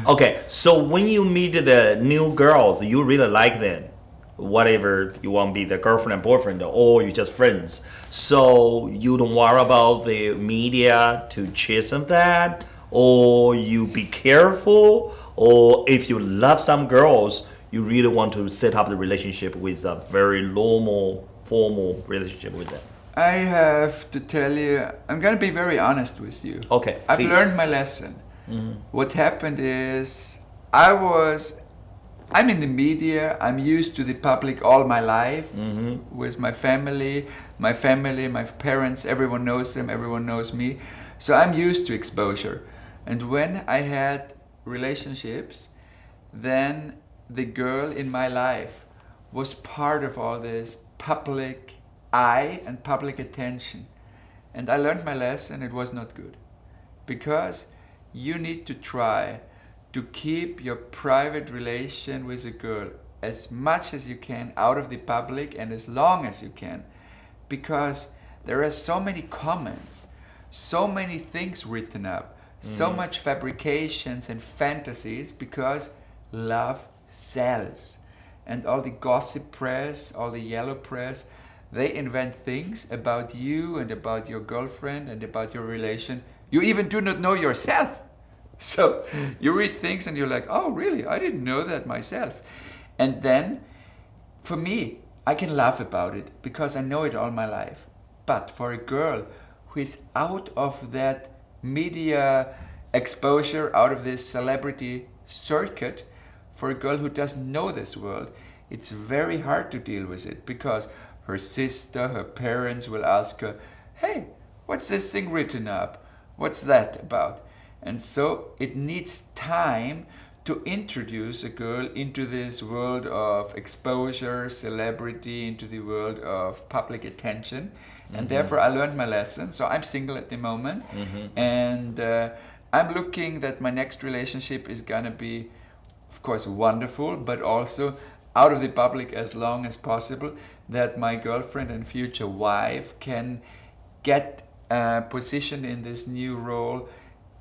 Okay, so when you meet the new girls, you really like them. Whatever you want to be the girlfriend and boyfriend, or you just friends. So you don't worry about the media to chase them that, or you be careful, or if you love some girls, you really want to set up the relationship with a very normal, formal relationship with them. I have to tell you, I'm going to be very honest with you. Okay, I've please. learned my lesson. What happened is I'm in the media. I'm used to the public all my life with my family, my parents, everyone knows them, everyone knows me. So I'm used to exposure. And when I had relationships, then the girl in my life was part of all this public eye and public attention. And I learned my lesson, it was not good. Because you need to try to keep your private relation with a girl as much as you can out of the public and as long as you can. Because there are so many comments, so many things written up, so much fabrications and fantasies because love sells. And all the gossip press, all the yellow press, they invent things about you and about your girlfriend and about your relation you even do not know yourself. So you read things and you're like, oh, really? I didn't know that myself. And then, for me, I can laugh about it because I know it all my life. But for a girl who is out of that media exposure, out of this celebrity circuit, for a girl who doesn't know this world, it's very hard to deal with it because her sister, her parents will ask her, hey, what's this thing written up? What's that about? And so it needs time to introduce a girl into this world of exposure, celebrity, into the world of public attention. And therefore I learned my lesson. So I'm single at the moment. And I'm looking that my next relationship is going to be, of course, wonderful, but also out of the public as long as possible, that my girlfriend and future wife can get positioned in this new role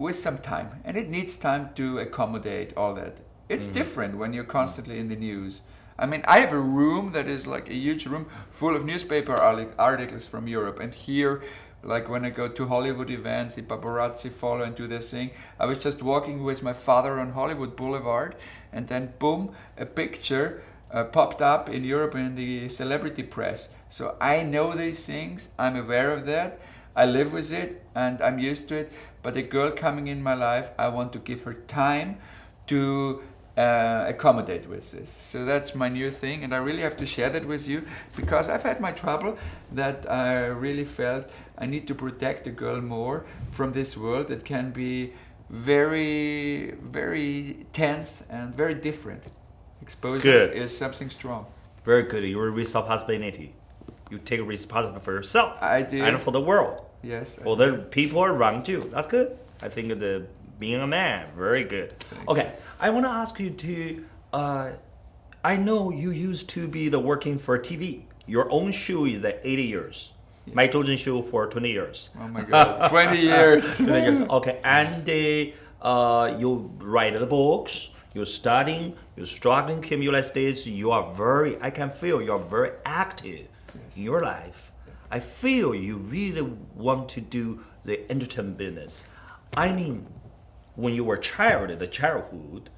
with some time. And it needs time to accommodate all that. It's different when you're constantly in the news. I mean, I have a room that is like a huge room full of newspaper articles from Europe. And here, like when I go to Hollywood events, the paparazzi follow and do their thing. I was just walking with my father on Hollywood Boulevard, and then boom, a picture popped up in Europe in the celebrity press. So I know these things, I'm aware of that, I live with it, and I'm used to it. But a girl coming in my life, I want to give her time to accommodate with this. So that's my new thing, and I really have to share that with you because I've had my trouble that I really felt I need to protect a girl more from this world that can be very, very tense and very different. Exposure is something strong. Very good. Your responsibility. You take responsibility for yourself. I do. And for the world. Yes. For the people around you. That's good. I think the being a man, very good. Okay, I want to ask you to. I know you used to be the working for TV. Your own show is the 80 years. Yeah. My children's show for 20 years. Oh my God, 20 years. 20 years. Okay, and you write the books. You're studying. You're struggling. Kim, United States. You are very. I can feel you are very active in your life. I feel you really want to do the entertainment business. I mean, when you were a child, the childhood,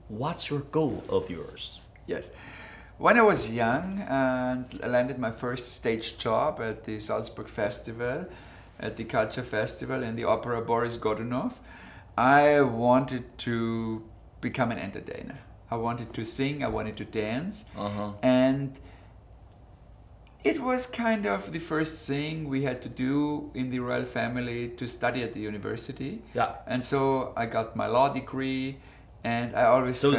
what's your goal of yours? Yes. When I was young and I landed my first stage job at the Salzburg Festival, at the Culture Festival in the opera Boris Godunov, I wanted to become an entertainer. I wanted to sing, I wanted to dance, and it was kind of the first thing we had to do in the royal family to study at the university. Yeah. And so I got my law degree, and I always felt...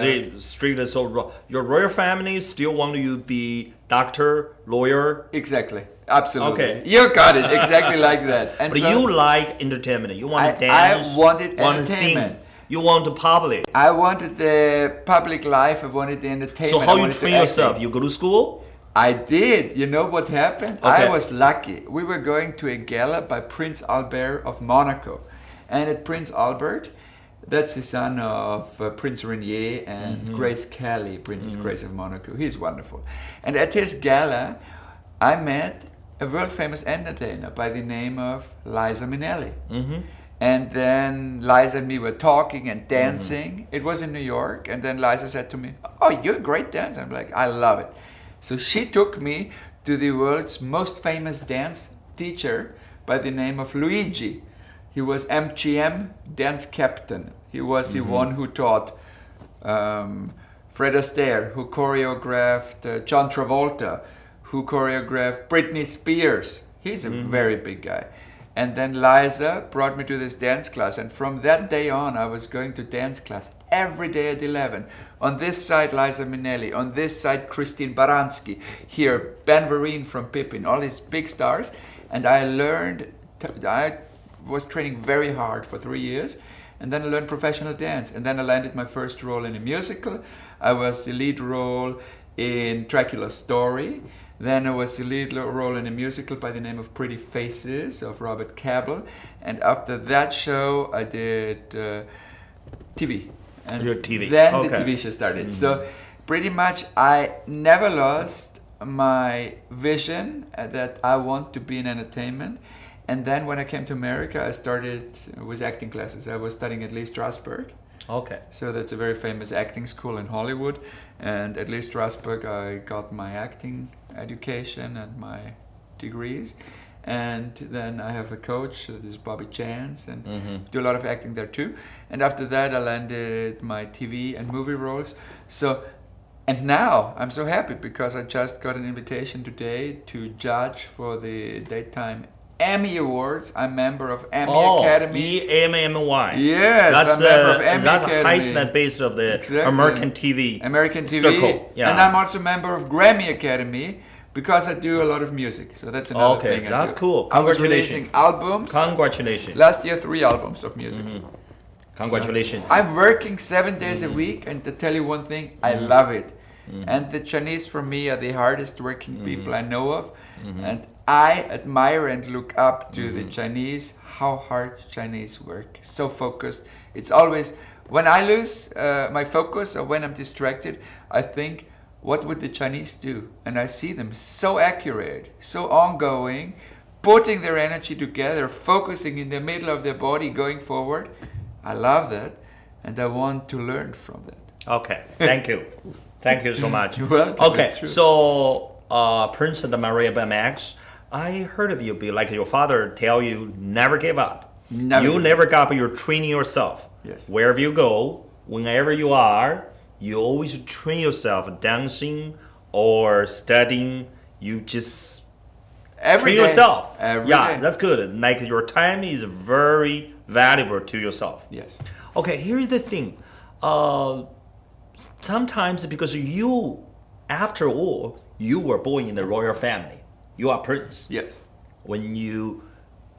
your royal family still want you to be doctor, lawyer? Exactly. Absolutely. Okay. You got it. Exactly like that. And but so you like entertainment. You want to dance. I wanted entertainment. You want to public. I wanted the public life. I wanted the entertainment. So how you train yourself? You go to school? I did. You know what happened? Okay. I was lucky. We were going to a gala by Prince Albert of Monaco. And at Prince Albert, That's the son of Prince Rainier and Grace Kelly, Princess Grace of Monaco. He's wonderful. And at his gala, I met a world-famous entertainer by the name of Liza Minnelli. And then Liza and me were talking and dancing. It was in New York. And then Liza said to me, "Oh, you're a great dancer." I'm like, "I love it." So she took me to the world's most famous dance teacher by the name of Luigi. He was MGM dance captain. He was the one who taught Fred Astaire, who choreographed John Travolta, who choreographed Britney Spears. He's a very big guy. And then Liza brought me to this dance class, and from that day on I was going to dance class every day at 11. On this side Liza Minnelli, on this side Christine Baranski, here Ben Vereen from Pippin, all these big stars. And I learned, I was training very hard for 3 years, and then I learned professional dance, and then I landed my first role in a musical. I was the lead role in Dracula's Story. Then I was the lead role in a musical by the name of Pretty Faces of Robert Cable. And after that show, I did TV. And your TV. Then Okay. the TV show started. So pretty much I never lost my vision that I want to be in entertainment. And then when I came to America, I started with acting classes. I was studying at Lee Strasberg. Okay. So that's a very famous acting school in Hollywood. And at Lee Strasberg, I got my acting education and my degrees. And then I have a coach, this is Bobby Chance, and do a lot of acting there too. And after that, I landed my TV and movie roles. So, and now I'm so happy because I just got an invitation today to judge for the daytime Emmy Awards. I'm member of Emmy Academy. EMMY. Yes, that's I'm member of Emmy that's Academy. That's based of the Exactly. American TV. American TV. Circle. Yeah. And I'm also member of Grammy Academy because I do a lot of music. So that's another thing. That's I do. cool. I was Congratulations. releasing albums. Congratulations. Last year, 3 albums of music. Congratulations. So I'm working 7 days a week, and to tell you one thing, I love it. And the Chinese for me are the hardest working people I know of. And I admire and look up to the Chinese, how hard Chinese work. So focused. It's always, when I lose my focus or when I'm distracted, I think, what would the Chinese do? And I see them so accurate, so ongoing, putting their energy together, focusing in the middle of their body, going forward. I love that, and I want to learn from that. Okay, thank you. Thank you so much. You're welcome. Okay, That's true. so Princess Maria Max, I heard of you be like your father tell you never give up. Never You give never give up. You're training yourself. Yes. Wherever you go, whenever you are, you always train yourself dancing or studying. You just Every train day. yourself. Every yeah, day. that's good. Like your time is very valuable to yourself. Yes. Okay, here's the thing. Sometimes because you, after all, you were born in the royal family. You are prince. Yes. When you,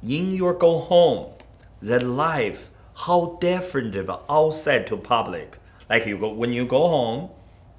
in your go home, that life, how different of outside to public. Like you go, when you go home,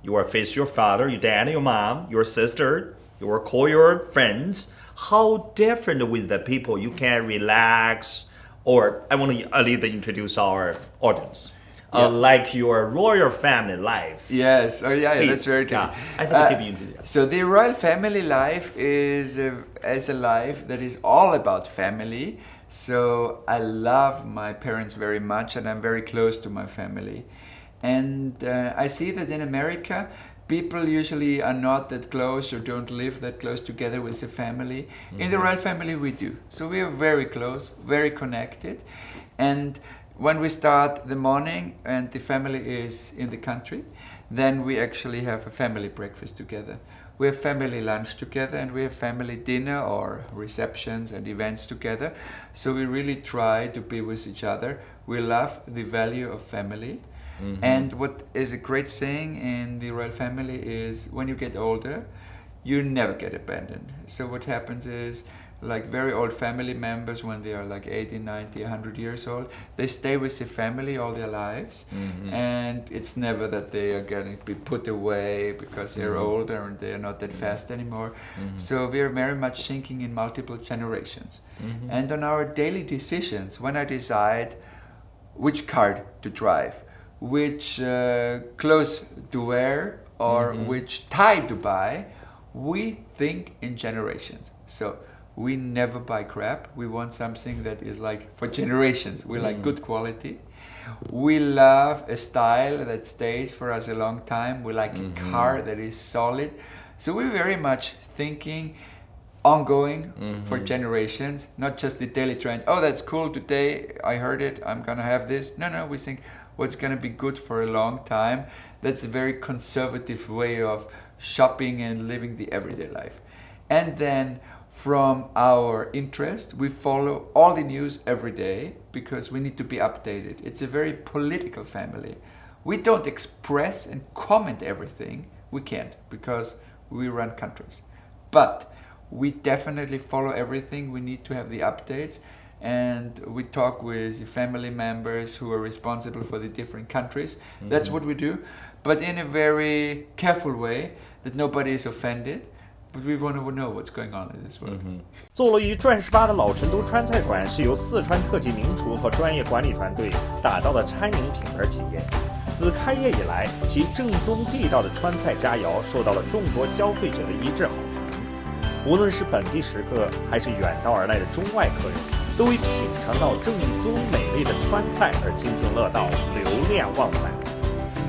you will face your father, your dad, your mom, your sister. You will call your friends. How different with the people you can relax. Or I want to a little introduce our audience. Like your royal family life. Yes. Oh, yeah. That's very true. Yeah, I think people introduce. So the royal family life is a life that is all about family. So I love my parents very much, and I'm very close to my family. And I see that in America, people usually are not that close or don't live that close together with the family. In the royal family, we do. So we are very close, very connected. And when we start the morning and the family is in the country, then we actually have a family breakfast together. We have family lunch together, and we have family dinner or receptions and events together. So we really try to be with each other. We love the value of family. And what is a great saying in the royal family is when you get older, you never get abandoned. So what happens is, like very old family members, when they are like 80, 90, 100 years old, they stay with the family all their lives. And it's never that they are going to be put away because they're older and they're not that fast anymore. So we're very much thinking in multiple generations. And on our daily decisions, when I decide which car to drive, which clothes to wear, or which tie to buy. We think in generations. So we never buy crap. We want something that is like for generations. We like good quality. We love a style that stays for us a long time. We like a car that is solid. So we're very much thinking ongoing for generations, not just the daily trend. Oh, that's cool today, I heard it, I'm gonna have this. No, we think what's gonna be good for a long time. That's a very conservative way of shopping and living the everyday life. And then from our interest, we follow all the news every day because we need to be updated. It's a very political family. We don't express and comment everything. We can't because we run countries. But we definitely follow everything. We need to have the updates. And we talk with the family members who are responsible for the different countries. That's what we do. But in a very careful way that nobody is offended. But we want to know what's going on in this world. 坐落于转18的老成都川菜馆是由四川特级名厨和专业管理团队打造的餐饮品牌企业。自开业以来，其正宗地道的川菜佳肴受到了众多消费者的一致好评。无论是本地食客，还是远道而来的中外客人，都为品尝到正宗美味的川菜而津津乐道、流连忘返。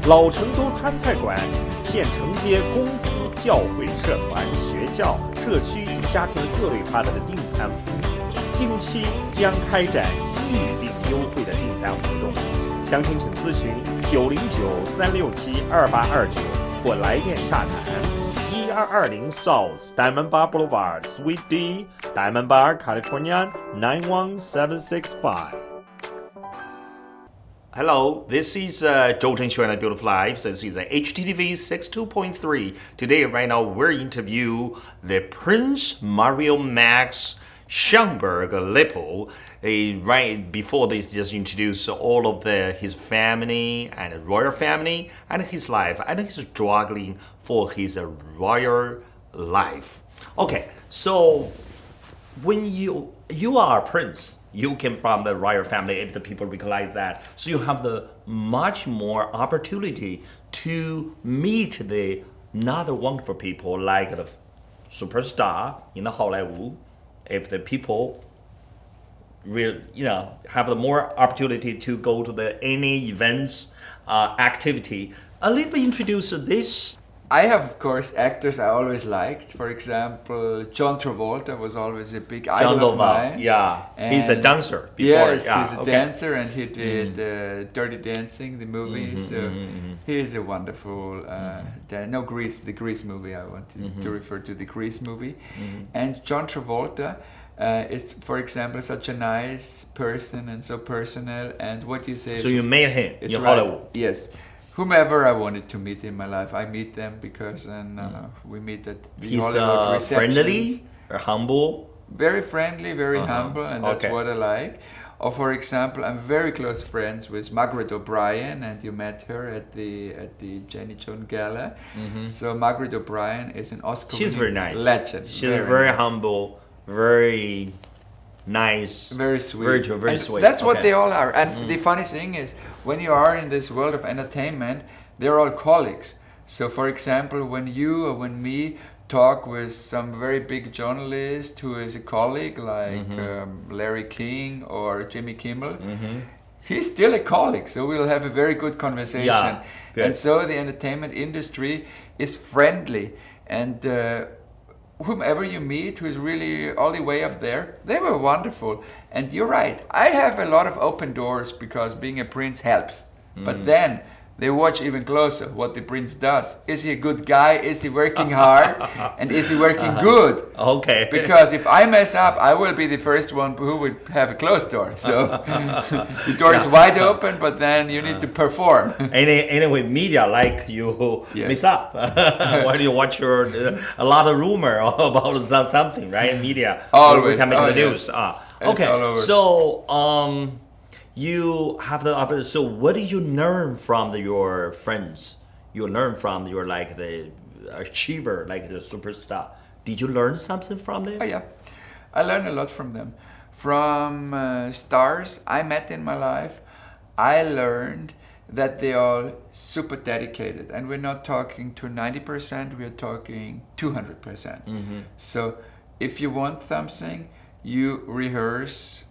老成都川菜馆现承接公司、教会、社团、学校、社区及家庭各类发展的订餐服务，近期将开展预订优惠的订餐活动，详情请咨询909-367-2829或来电洽谈。1220 South Diamond Bar Boulevard, Suite D, Diamond Bar, California 91765. Hello, this is 周正訪談 Beautiful Lives. This is HTTV 62.3. Today, right now, we're interview the Prince Mario Max Schönberg Lippel. Right before this, just introduce all of his family and royal family and his life, and he's struggling for his royal life. Okay, so when you are a prince, you came from the royal family, if the people recognize that. So you have the much more opportunity to meet the other wonderful people like the superstar in the Hollywood. If the people have the more opportunity to go to any events, activity. A little bit introduce this. I have, of course, actors I always liked. For example, John Travolta was always a big idol of mine. Yeah, and he's a dancer. Yes, he's a dancer, and he did Dirty Dancing, the movie. He is a wonderful. The Grease movie. I wanted to refer to the Grease movie, and John Travolta. Is, for example, such a nice person and so personal. And what you say. So you met him in right. Hollywood. Yes. Whomever I wanted to meet in my life, I meet them because we meet at the Hollywood receptions. Friendly or humble? Very friendly, very humble, and that's what I like. Or for example, I'm very close friends with Margaret O'Brien, and you met her at the Jenny Jones Gala. So Margaret O'Brien is an Oscar-winning very nice. legend. She's very nice. Humble, very nice, very sweet, very sweet. That's what they all are. And the funny thing is, when you are in this world of entertainment, they're all colleagues. So, for example, when you or when me talk with some very big journalist who is a colleague, like Larry King or Jimmy Kimmel, he's still a colleague. So we'll have a very good conversation. Yeah, good. And so the entertainment industry is friendly, and whomever you meet who is really all the way up there, they were wonderful. And you're right, I have a lot of open doors because being a prince helps. But then they watch even closer what the prince does. Is he a good guy? Is he working hard? And is he working good? Okay. Because if I mess up, I will be the first one who would have a closed door. So the door is wide open, but then you need to perform. Anyway, media like you mess up. When you watch a lot of rumor about something, right? Media always coming to the news. Okay, so you have the opportunity. So what did you learn from your friends? You learn from your the achiever, like the superstar. Did you learn something from them? Oh yeah, I learned a lot from them. From stars I met in my life, I learned that they are super dedicated, and we're not talking to 90%, we're talking 200%. So if you want something, you rehearse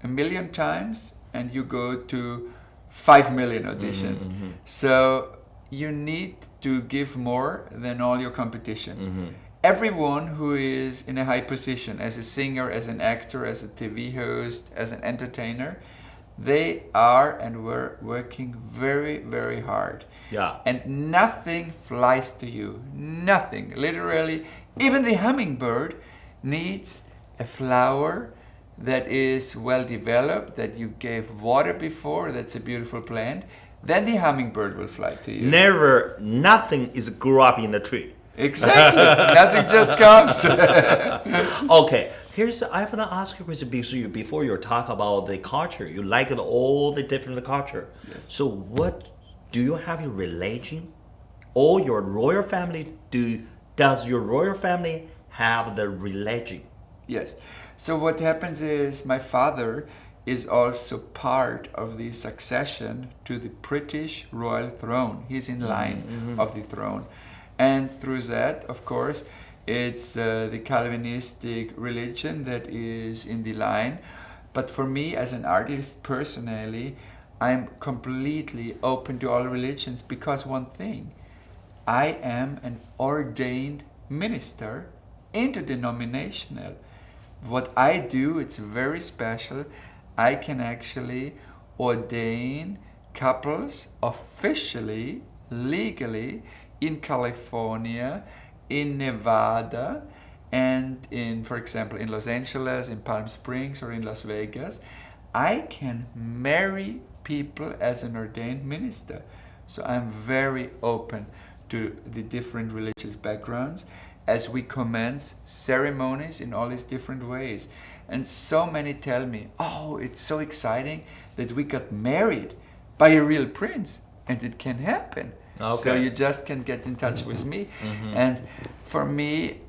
1,000,000 times and you go to 5 million auditions. So you need to give more than all your competition. Everyone who is in a high position, as a singer, as an actor, as a TV host, as an entertainer, they are and were working very, very hard. Yeah. And nothing flies to you. Nothing. Literally, even the hummingbird needs a flower that is well developed, that you gave water before, that's a beautiful plant. Then the hummingbird will fly to you. Nothing is grew up in the tree. Exactly. Nothing just comes. Okay, I want to ask you a question before you talk about the culture. You like all the different culture. Yes. So what do you have your religion? Or your royal family? Does your royal family have the religion? Yes. So what happens is my father is also part of the succession to the British royal throne. He's in line of the throne. And through that, of course, it's the Calvinistic religion that is in the line. But for me, as an artist personally, I'm completely open to all religions because one thing, I am an ordained minister, interdenominational. What I do, it's very special. I can actually ordain couples officially, legally, in California, in Nevada, and in, for example, in Los Angeles, in Palm Springs, or in Las Vegas. I can marry people as an ordained minister. So I'm very open to the different religious backgrounds as we commence ceremonies in all these different ways. And so many tell me, oh, it's so exciting that we got married by a real prince, and it can happen. Okay. So you just can get in touch with me. And for me,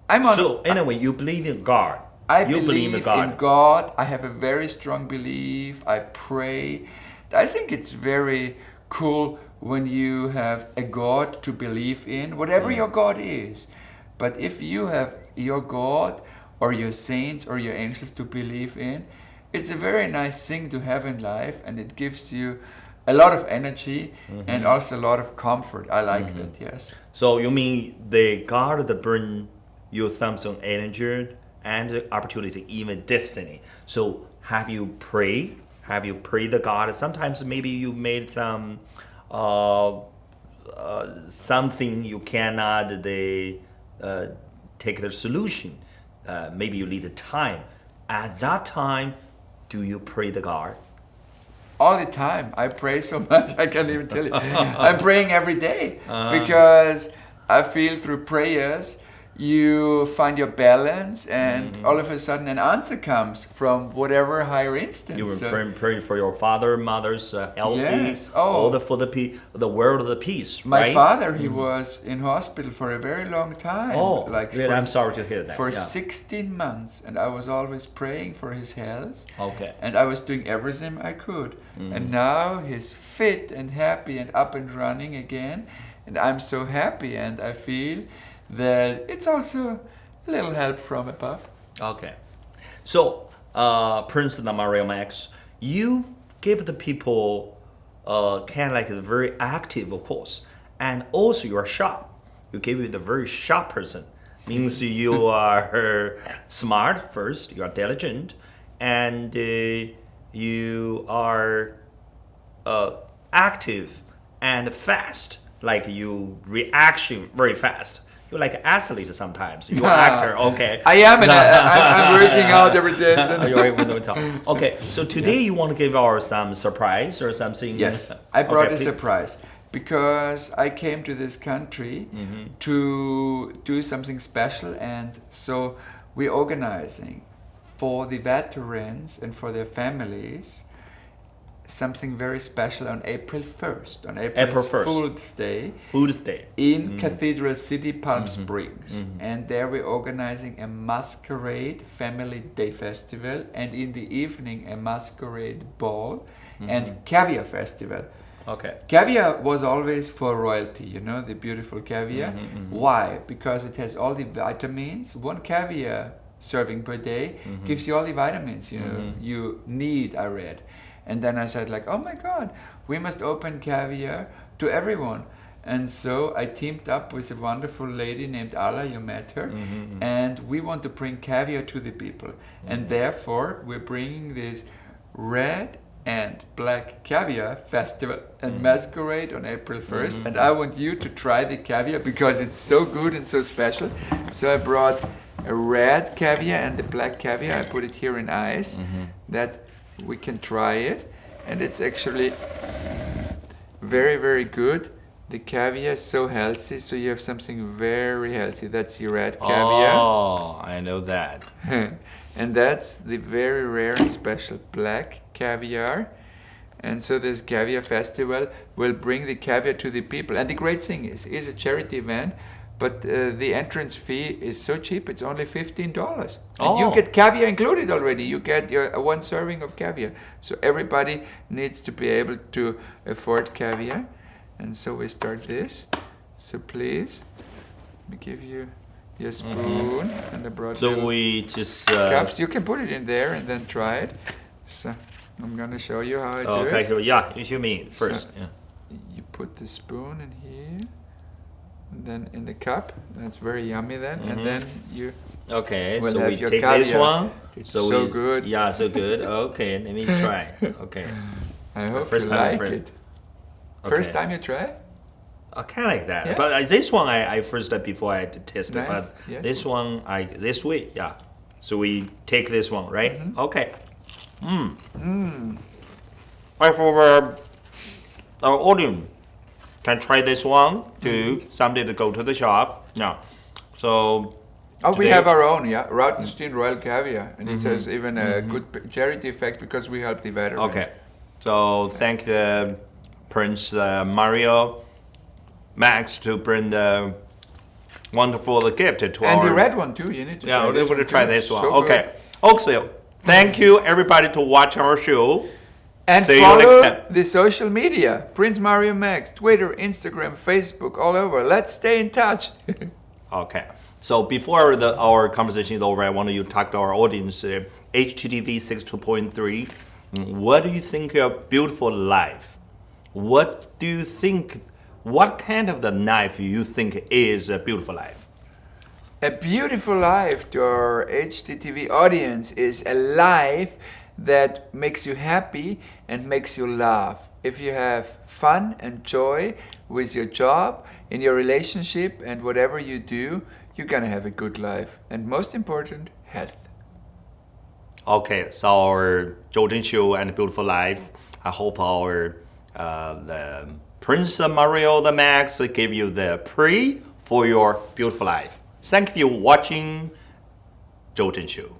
So anyway, you believe in God. I You believe in God. in God. I have a very strong belief. I pray. I think it's very cool when you have a God to believe in, whatever your God is. But if you have your God or your saints or your angels to believe in, it's a very nice thing to have in life, and it gives you a lot of energy and also a lot of comfort. I like that, yes. So you mean the God that bring you some energy and opportunity, even destiny. So have you prayed? Have you prayed to God? Sometimes maybe you made some something you cannot take the solution. Maybe you need time. At that time, do you pray to God? All the time. I pray so much, I can't even tell you. I'm praying every day because I feel through prayers you find your balance, and all of a sudden an answer comes from whatever higher instance. You were praying for your father, mother's healthy, Yes. all for the world of the peace, My right? father, he was in hospital for a very long time. Oh, for, I'm sorry to hear that. For yeah. 16 months, and I was always praying for his health. Okay. And I was doing everything I could. And now he's fit and happy and up and running again. And I'm so happy, and I feel that it's also a little help from above. Okay. So, Prince Mario Max, you give the people kind of like very active, of course, and also you are sharp. You give it a very sharp person. Means you are smart first, you are diligent, and you are active and fast. Like you reaction very fast. You're like an athlete sometimes. You're an actor, okay. I am. I'm working out every day. Okay, so today you want to give us some surprise or something? Yes, I brought a surprise because I came to this country to do something special, and so we're organizing for the veterans and for their families something very special on April 1st, on April 1st. Fool's Day, Food Day. in Cathedral City, Palm Springs. And there we're organizing a masquerade family day festival, and in the evening a masquerade ball and caviar festival. Okay. Caviar was always for royalty, you know, the beautiful caviar. Why? Because it has all the vitamins. One caviar serving per day gives you all the vitamins you need, I read. And then I said like, oh my God, we must open caviar to everyone. And so I teamed up with a wonderful lady named Ala, you met her, and we want to bring caviar to the people. And therefore we're bringing this red and black caviar festival and masquerade on April 1st. And I want you to try the caviar because it's so good and so special. So I brought a red caviar and the black caviar. I put it here in ice that we can try it. And it's actually very, very good. The caviar is so healthy, so you have something very healthy. That's the red caviar. Oh, I know that. And that's the very rare and special black caviar. And so this caviar festival will bring the caviar to the people. And the great thing is a charity event, but the entrance fee is so cheap, it's only $15. And you get caviar included already. You get your one serving of caviar. So everybody needs to be able to afford caviar. And so we start this. So please, let me give you your spoon, and I brought So we just cups. You can put it in there and then try it. So I'm gonna show you how I do okay, it. so yeah, you show me first. So, Yeah. You put the spoon in here, and then in the cup. That's very yummy then. And then you Okay, will so have we your take this caviar. one. It's so we, good. Yeah, so good. Okay, let me try. Okay. I hope first you time like friend. it. First Okay. time you try? I kind of like that. Yeah? But this one I first before I had to test it. Nice, But yes. this one this week, yeah. So we take this one, right? Okay. Right, for our audience can try this one to somebody to go to the shop. Yeah. So Oh, we today- have our own, yeah. Rautenstein Royal Caviar. And it has even a good charity effect because we help the veterans. Okay. So thank the Prince Mario Max to bring the wonderful gift to And our... the red one too, you need to Yeah, try we're this going to one try too. this one. So Okay. good. Also, thank you everybody to watch our show. And See you next follow time. the social media. Prince Mario Max, Twitter, Instagram, Facebook, all over. Let's stay in touch. Okay. So before our conversation is over, I want you to talk to our audience. HTTV 62.3. What do you think of a beautiful life? What do you think? What kind of the life you think is a beautiful life? A beautiful life to our HTTV audience is a life that makes you happy and makes you laugh. If you have fun and joy with your job, in your relationship, and whatever you do, you're gonna have a good life. And most important, health. Okay, so our Jordan Show and Beautiful Life. I hope our the Prince Mario the Max give you the pre for your beautiful life. Thank you for watching Jordan Show.